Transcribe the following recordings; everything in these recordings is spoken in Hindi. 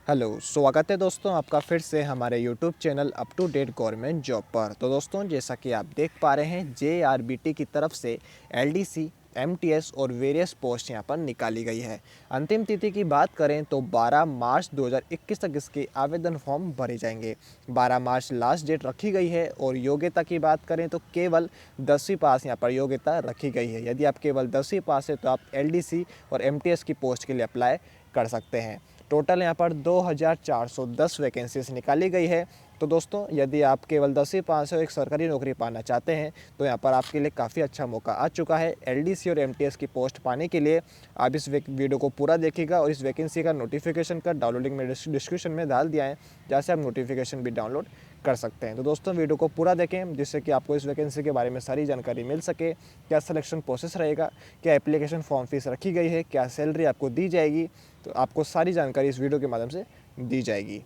हेलो, स्वागत है दोस्तों आपका फिर से हमारे YouTube channel up to date government job पर। तो दोस्तों जैसा कि आप देख पा रहे हैं JRBT की तरफ से LDC, MTS और वेरियस पोस्ट यहां पर निकाली गई है। अंतिम तिथि की बात करें तो 12 मार्च 2021 तक इसके आवेदन फॉर्म भरे जाएंगे। 12 मार्च लास्ट डेट रखी गई है और योग्यता की बात करें तो केवल 10वीं पास यहां पर योग्यता रखी गई है। यदि आप केवल 10वीं पास है तो आप LDC और MTS की पोस्ट के लिए अप्लाई कर सकते हैं। टोटल यहाँ पर 2410 वैकेंसीज निकाली गई है। तो दोस्तों यदि आप केवल 10वीं पास हो एक सरकारी नौकरी पाना चाहते हैं तो यहाँ पर आपके लिए काफ़ी अच्छा मौका आ चुका है। LDC और MTS की पोस्ट पाने के लिए आप इस वीडियो को पूरा देखिएगा और इस वैकेंसी का नोटिफिकेशन का डाउनलोडिंग में डिस्क्रिप्शन में डाल दिया है, जहाँ से आप नोटिफिकेशन भी डाउनलोड कर सकते हैं। तो दोस्तों वीडियो को पूरा देखें जिससे कि आपको इस वैकेंसी के बारे में सारी जानकारी मिल सके। क्या सिलेक्शन प्रोसेस रहेगा, क्या एप्लीकेशन फॉर्म फीस रखी गई है, क्या सैलरी आपको दी जाएगी, तो आपको सारी जानकारी इस वीडियो के माध्यम से दी जाएगी।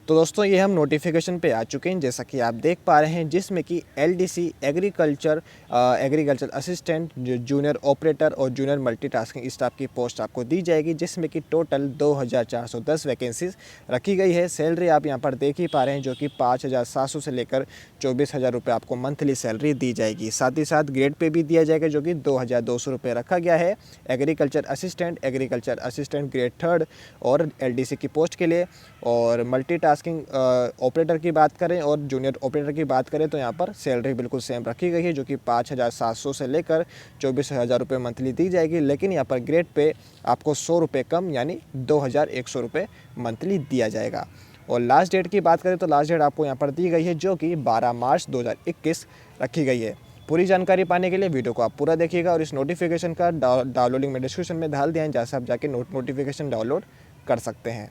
तो दोस्तों ये हम नोटिफिकेशन पे आ चुके हैं जैसा कि आप देख पा रहे हैं, जिसमें कि LDC agriculture assistant, junior operator और जूनियर मल्टीटास्किंग स्टाफ की पोस्ट आपको दी जाएगी, जिसमें कि टोटल 2410 वैकेंसीज रखी गई है। सैलरी आप यहां पर देख ही पा रहे हैं जो कि 5700 से लेकर 24,000 रुपये आपको मंथली सैलरी दी जाएगी। साथ ही साथ ग्रेड पे भी दिया जाएगा जो कि 2200 रुपये रखा गया है। एग्रीकल्चर असिस्टेंट ग्रेड 3 और LDC की पोस्ट के लिए। और मल्टीटास्किंग ऑपरेटर की बात करें और जूनियर ऑपरेटर की बात करें तो यहाँ पर सैलरी बिल्कुल सेम रखी गई है जो कि 5700 से लेकर 24,000 रुपये मंथली दी जाएगी। लेकिन यहाँ पर ग्रेड पे आपको 100 रुपये कम यानी 2100 रुपये मंथली दिया जाएगा। और लास्ट डेट की बात करें तो लास्ट डेट आपको यहाँ पर दी गई है जो कि 12 मार्च 2021 रखी गई है। पूरी जानकारी पाने के लिए वीडियो को आप पूरा देखिएगा और इस नोटिफिकेशन का डाउनलोडिंग में डिस्क्रिप्शन में डाल दिया है, जहाँ से आप जाके नोटिफिकेशन डाउनलोड कर सकते हैं।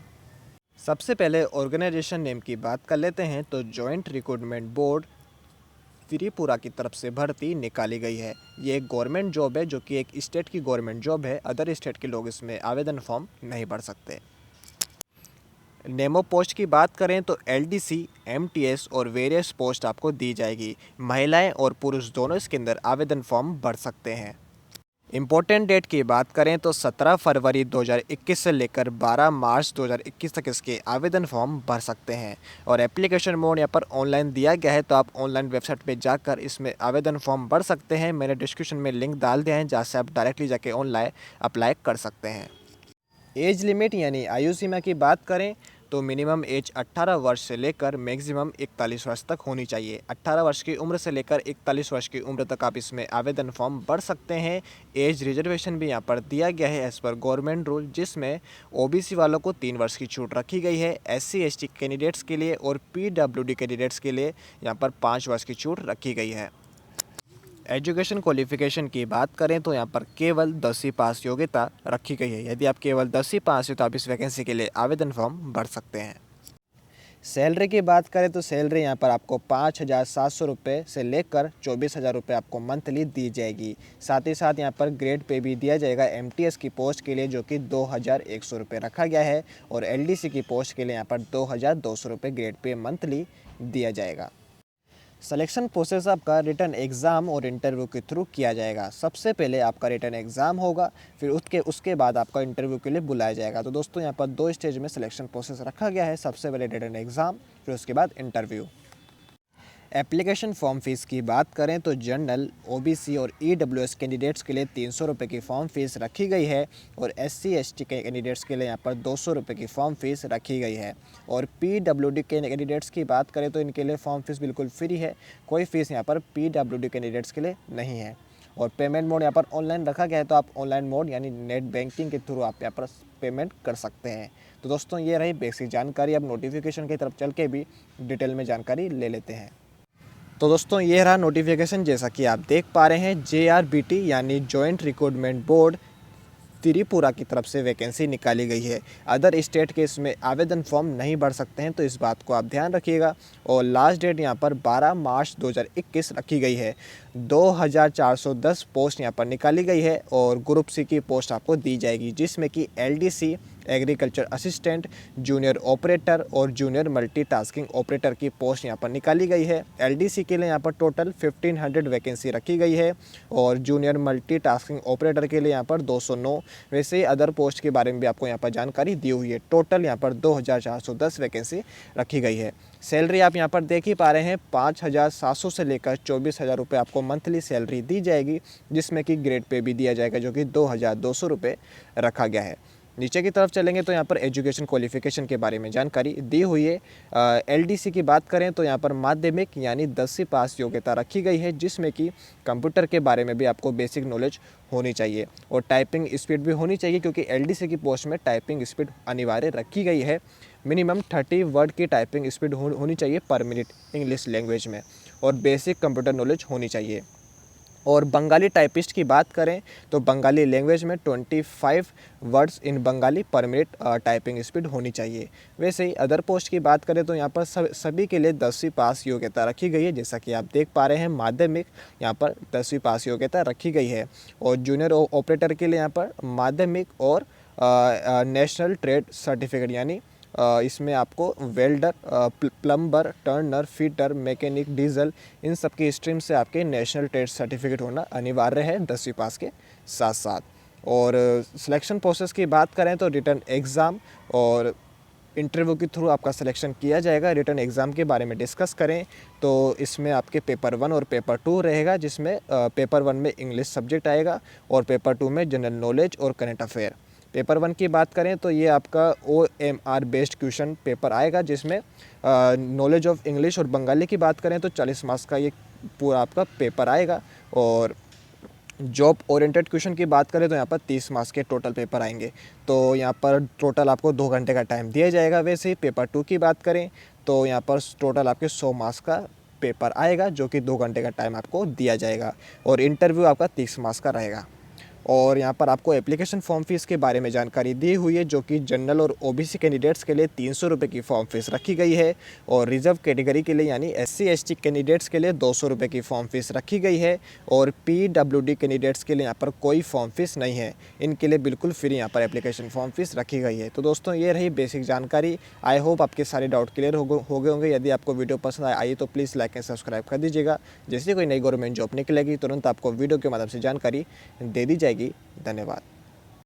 सबसे पहले ऑर्गेनाइजेशन नेम की बात कर लेते हैं तो जॉइंट रिक्रूटमेंट बोर्ड त्रिपुरा की तरफ से भर्ती निकाली गई है। ये एक गवर्नमेंट जॉब है जो कि एक स्टेट की गवर्नमेंट जॉब है। अदर स्टेट के लोग इसमें आवेदन फॉर्म नहीं भर सकते। नेमो पोस्ट की बात करें तो LDC, MTS और वेरियस पोस्ट आपको दी जाएगी। महिलाएं और पुरुष दोनों इसके अंदर आवेदन फॉर्म भर सकते हैं। इम्पोर्टेंट डेट की बात करें तो 17 फरवरी 2021 से लेकर 12 मार्च 2021 तक इसके आवेदन फॉर्म भर सकते हैं। और एप्लीकेशन मोड यहाँ पर ऑनलाइन दिया गया है, तो आप ऑनलाइन वेबसाइट पे जाकर इसमें आवेदन फॉर्म भर सकते हैं। मैंने डिस्क्रिप्शन में लिंक डाल दिया है जहाँ से आप डायरेक्टली जाके ऑनलाइन अप्लाई कर सकते हैं। एज लिमिट यानी आयु सीमा की बात करें तो मिनिमम एज 18 वर्ष से लेकर मैक्सिमम 41 वर्ष तक होनी चाहिए। 18 वर्ष की उम्र से लेकर 41 वर्ष की उम्र तक आप इसमें आवेदन फॉर्म भर सकते हैं। एज रिजर्वेशन भी यहाँ पर दिया गया है एज़ पर गवर्नमेंट रूल, जिसमें OBC वालों को 3 वर्ष की छूट रखी गई है। SC/ST कैंडिडेट्स के लिए और PWD कैंडिडेट्स के लिए यहाँ पर 5 वर्ष की छूट रखी गई है। एजुकेशन क्वालिफिकेशन की बात करें तो यहाँ पर केवल 10वीं पास योग्यता रखी गई है। यदि आप केवल 10वीं पास है तो आप इस वैकेंसी के लिए आवेदन फॉर्म भर सकते हैं। सैलरी की बात करें तो सैलरी यहाँ पर आपको 5700 रुपये से लेकर 24,000 रुपये आपको मंथली दी जाएगी। साथ ही साथ यहाँ पर ग्रेड पे भी दिया जाएगा MTS की पोस्ट के लिए जो कि 2100 रुपये रखा गया है। और LDC की पोस्ट के लिए यहाँ पर 2200 रुपये ग्रेड पे मंथली दिया जाएगा। सिलेक्शन प्रोसेस आपका रिटन एग्ज़ाम और इंटरव्यू के थ्रू किया जाएगा। सबसे पहले आपका रिटन एग्ज़ाम होगा, फिर उसके बाद आपका इंटरव्यू के लिए बुलाया जाएगा। तो दोस्तों यहाँ पर 2 स्टेज में सिलेक्शन प्रोसेस रखा गया है। सबसे पहले रिटन एग्ज़ाम, फिर उसके बाद इंटरव्यू। एप्लीकेशन फॉर्म फीस की बात करें तो जनरल, OBC और EWS कैंडिडेट्स के लिए 300 रुपये की फॉर्म फीस रखी गई है। और SC/ST के कैंडिडेट्स के लिए यहाँ पर 200 रुपये की फॉर्म फीस रखी गई है। और PWD के कैंडिडेट्स की बात करें तो इनके लिए फॉर्म फीस बिल्कुल फ्री है, कोई फीस यहाँ पर PWD कैंडिडेट्स के लिए नहीं है। और पेमेंट मोड यहाँ पर ऑनलाइन रखा गया है, तो आप ऑनलाइन मोड यानी नेट बैंकिंग के थ्रू आप यहाँ पर पेमेंट कर सकते हैं। तो दोस्तों ये रही बेसिक जानकारी। अब नोटिफिकेशन की तरफ चल के भी डिटेल में जानकारी ले लेते हैं। तो दोस्तों ये रहा नोटिफिकेशन, जैसा कि आप देख पा रहे हैं JRBT यानी जॉइंट रिक्रूटमेंट बोर्ड त्रिपुरा की तरफ से वैकेंसी निकाली गई है। अदर स्टेट के इसमें आवेदन फॉर्म नहीं भर सकते हैं, तो इस बात को आप ध्यान रखिएगा। और लास्ट डेट यहाँ पर 12 मार्च 2021 रखी गई है। 2410 पोस्ट यहाँ पर निकाली गई है और ग्रुप सी की पोस्ट आपको दी जाएगी, जिसमें कि LDC agriculture assistant, junior operator और जूनियर मल्टीटास्किंग ऑपरेटर की पोस्ट यहाँ पर निकाली गई है। LDC के लिए यहाँ पर टोटल 1500 वैकेंसी रखी गई है और जूनियर मल्टीटास्किंग ऑपरेटर के लिए यहाँ पर 209। वैसे ही अदर पोस्ट के बारे में भी आपको यहाँ पर जानकारी दी हुई है। टोटल यहाँ पर 2410 वैकेंसी रखी गई है। सैलरी आप यहाँ पर देख ही पा रहे हैं, 5700 से लेकर 24,000 रुपये आपको मंथली सैलरी दी जाएगी, जिसमें कि ग्रेड पे भी दिया जाएगा जो कि 2200 रुपये रखा गया है। नीचे की तरफ चलेंगे तो यहाँ पर एजुकेशन क्वालिफिकेशन के बारे में जानकारी दी हुई है। LDC की बात करें तो यहाँ पर माध्यमिक यानी 10वीं पास योग्यता रखी गई है, जिसमें कि कंप्यूटर के बारे में भी आपको बेसिक नॉलेज होनी चाहिए और टाइपिंग स्पीड भी होनी चाहिए, क्योंकि LDC की पोस्ट में टाइपिंग स्पीड अनिवार्य रखी गई है। मिनिमम 30 वर्ड की टाइपिंग स्पीड होनी चाहिए पर मिनट इंग्लिश लैंग्वेज में और बेसिक कंप्यूटर नॉलेज होनी चाहिए। और बंगाली टाइपिस्ट की बात करें तो बंगाली लैंग्वेज में 25 वर्ड्स इन बंगाली पर मिनट टाइपिंग स्पीड होनी चाहिए। वैसे ही अदर पोस्ट की बात करें तो यहाँ पर सभी के लिए 10वीं पास योग्यता रखी गई है। जैसा कि आप देख पा रहे हैं, माध्यमिक यहाँ पर 10वीं पास योग्यता रखी गई है और जूनियर ऑपरेटर के लिए यहाँ पर माध्यमिक और नेशनल ट्रेड सर्टिफिकेट यानी इसमें आपको welder, plumber, turner, fitter, mechanic, diesel इन सब की स्ट्रीम से आपके नेशनल ट्रेड सर्टिफिकेट होना अनिवार्य है 10वीं पास के साथ साथ। और सिलेक्शन प्रोसेस की बात करें तो रिटर्न एग्ज़ाम और इंटरव्यू के थ्रू आपका सिलेक्शन किया जाएगा। रिटर्न एग्ज़ाम के बारे में डिस्कस करें तो इसमें आपके पेपर 1 और पेपर 2 रहेगा, जिसमें पेपर 1 में इंग्लिश सब्जेक्ट आएगा और पेपर 2 में जनरल नॉलेज और करंट अफेयर। पेपर 1 की बात करें तो ये आपका OMR बेस्ड क्वेश्चन पेपर आएगा, जिसमें नॉलेज ऑफ इंग्लिश और बंगाली की बात करें तो 40 मार्क्स का ये पूरा आपका पेपर आएगा। और जॉब ओरिएंटेड क्वेश्चन की बात करें तो यहाँ पर 30 मार्क्स के टोटल पेपर आएंगे, तो यहाँ पर टोटल आपको 2 घंटे का टाइम दिया जाएगा। वैसे ही पेपर 2 की बात करें तो यहाँ पर टोटल आपके 100 मार्क्स का पेपर आएगा, जो कि 2 घंटे का टाइम आपको दिया जाएगा और इंटरव्यू आपका 30 मार्क्स का रहेगा। और यहाँ पर आपको एप्लीकेशन फॉर्म फीस के बारे में जानकारी दी हुई है, जो कि जनरल और OBC कैंडिडेट्स के लिए 300 रुपये की फॉर्म फीस रखी गई है और रिजर्व कैटेगरी के लिए यानी SC ST कैंडिडेट्स के लिए 200 रुपये की फॉर्म फीस रखी गई है और PWD कैंडिडेट्स के लिए यहाँ पर कोई फॉर्म फीस नहीं है, इनके लिए बिल्कुल फ्री यहाँ पर एप्लीकेशन फॉर्म फीस रखी गई है। तो दोस्तों ये रही बेसिक जानकारी। आई होप आपके सारे डाउट क्लियर हो गए होंगे। यदि आपको वीडियो पसंद आई तो प्लीज़ लाइक एंड सब्सक्राइब कर दीजिएगा। जैसे कोई नई गवर्नमेंट जॉब निकलेगी तुरंत आपको वीडियो के माध्यम से जानकारी दे दी जाएगी। धन्यवाद।